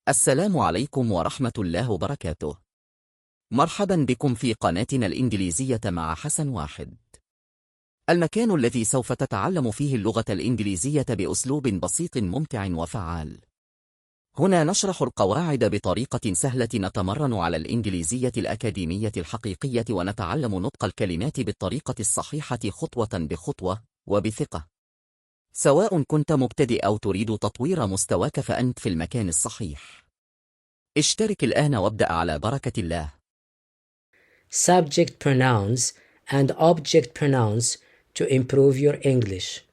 السلام عليكم ورحمة الله وبركاته. مرحبا بكم في قناتنا الإنجليزية مع حسن واحد. المكان الذي سوف تتعلم فيه اللغة الإنجليزية بأسلوب بسيط ممتع وفعال. هنا نشرح القواعد بطريقة سهلة، نتمرن على الإنجليزية الأكاديمية الحقيقية ونتعلم نطق الكلمات بالطريقة الصحيحة خطوة بخطوة وبثقة. سواء كنت مبتدئ أو تريد تطوير مستواك فأنت في المكان الصحيح. اشترك الآن وابدأ على بركة الله. Subject pronouns and object pronouns to improve your English.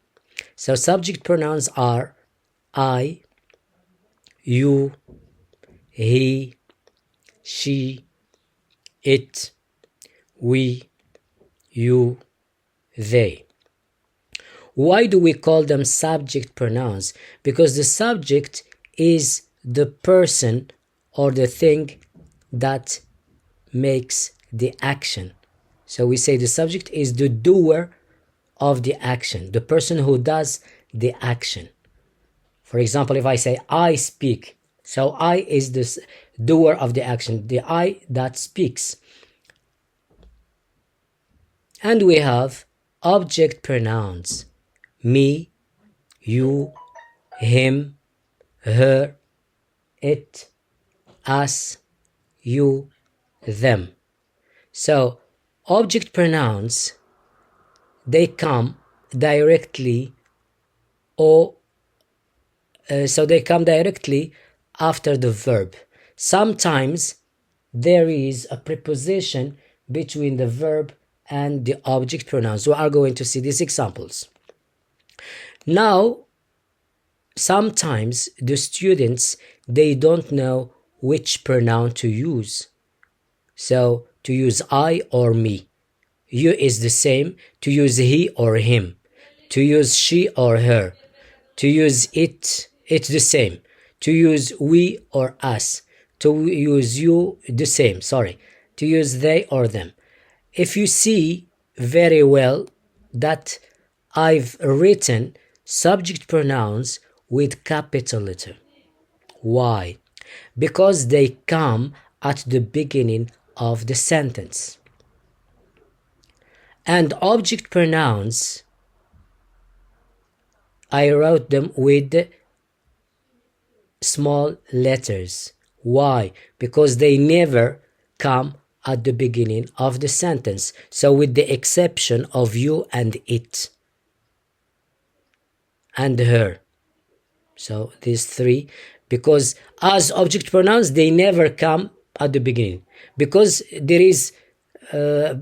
So subject pronouns are I, you, he, she, it, we, you, they. Why do we call them subject pronouns? Because the subject is the person or the thing that makes the action. So we say the subject is the doer of the action, the person who does the action. For example, if I say I speak, so I is the doer of the action, the I that speaks. And we have object pronouns: me, you, him, her, it, us, you, them. So object pronouns, they come directly after the verb. Sometimes there is a preposition between the verb and the object pronouns. We are going to see these examples. Now, sometimes the students, they don't know which pronoun to use. So to use I or me. You is the same. To use he or him. To use she or her. To use it, it's the same. To use we or us. To use you, the same, sorry. To use they or them. If you see very well that I've written subject pronouns with capital letter. Why? Because they come at the beginning of the sentence. And object pronouns, I wrote them with small letters. Why? Because they never come at the beginning of the sentence. So with the exception of you and it and her. So these three, because as object pronouns, they never come at the beginning. Because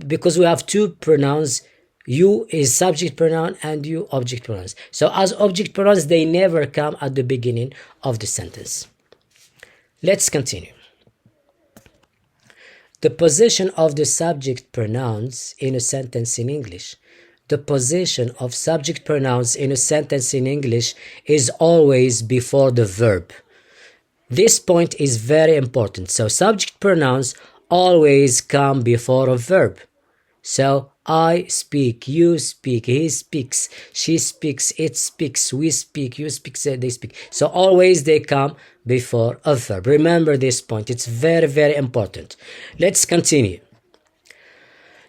because we have two pronouns, you is subject pronoun and you object pronouns. So as object pronouns, they never come at the beginning of the sentence. Let's continue. The position of the subject pronouns in a sentence in English. The position of subject pronouns in a sentence in English is always before the verb. This point is very important. So subject pronouns always come before a verb. So I speak, you speak, he speaks, she speaks, it speaks, we speak, you speak, they speak. So always they come before a verb. Remember this point. It's very, very important. Let's continue.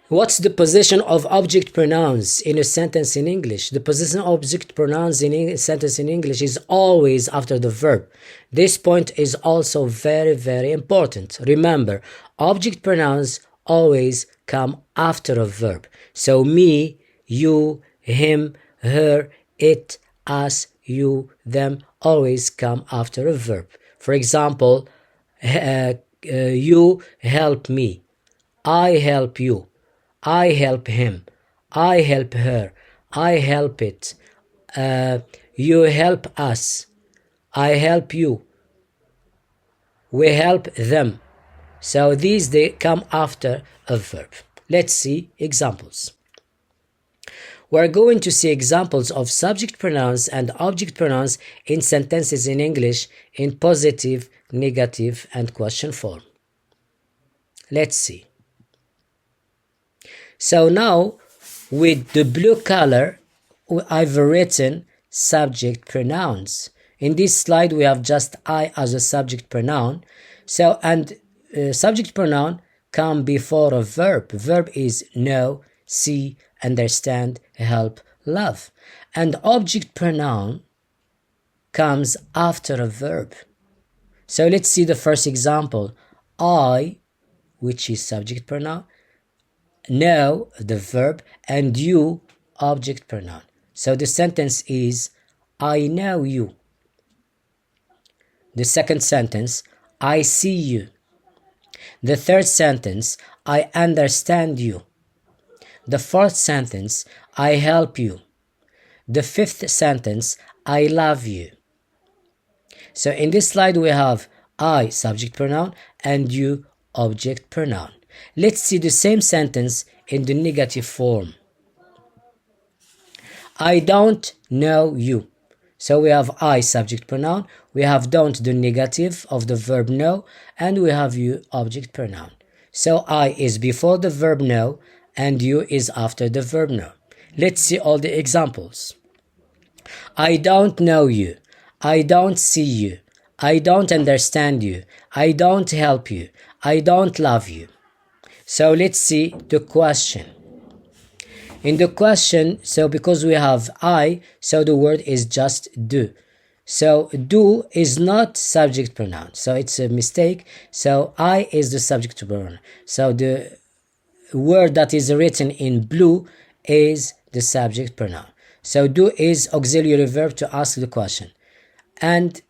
What's the position of object pronouns in a sentence in English? The position of object pronouns in a sentence in English is always after the verb. This point is also very, very important. Remember, object pronouns always come after a verb. So me, you, him, her, it, us, you, them always come after a verb. For example, you help me, I help you, I help him, I help her, I help it, you help us, I help you, we help them. So these, they come after a verb. Let's see examples. We're going to see examples of subject pronouns and object pronouns in sentences in English in positive, negative, and question form. Let's see. So now, with the blue color, I've written subject pronouns. In this slide, we have just I as a subject pronoun. So, and subject pronoun come before a verb. Verb is know, see, understand, help, love. And object pronoun comes after a verb. So let's see the first example. I, which is subject pronoun, know, the verb, and you, object pronoun. So the sentence is, I know you. The second sentence, I see you. The third sentence, I understand you. The fourth sentence, I help you. The fifth sentence, I love you. So in this slide we have I, subject pronoun, and you, object pronoun. Let's see the same sentence in the negative form. I don't know you. So we have I, subject pronoun, we have don't, the negative of the verb know, and we have you, object pronoun. So I is before the verb know, and you is after the verb know. Let's see all the examples. I don't know you. I don't see you. I don't understand you. I don't help you. I don't love you. So let's see the question. In the question, so because we have I, so the word is just do. So do is not subject pronoun. So it's a mistake. So I is the subject pronoun. So the word that is written in blue is the subject pronoun. So do is auxiliary verb to ask the question. And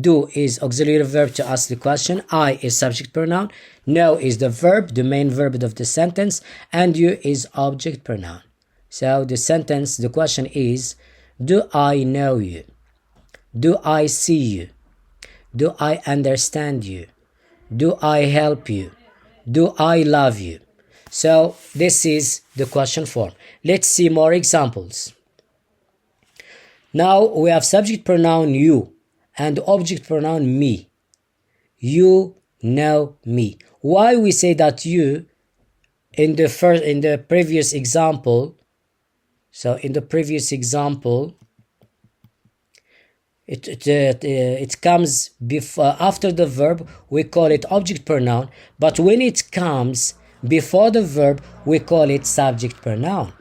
do is auxiliary verb to ask the question. I is subject pronoun. Know is the verb, the main verb of the sentence. And you is object pronoun. So the sentence, the question is, do I know you? Do I see you? Do I understand you? Do I help you? Do I love you? So this is the question form. Let's see more examples. Now we have subject pronoun you and object pronoun me. You know me. Why we say that you in the previous example? So in the previous example, it comes before, after the verb, we call it object pronoun, but when it comes before the verb, we call it subject pronoun.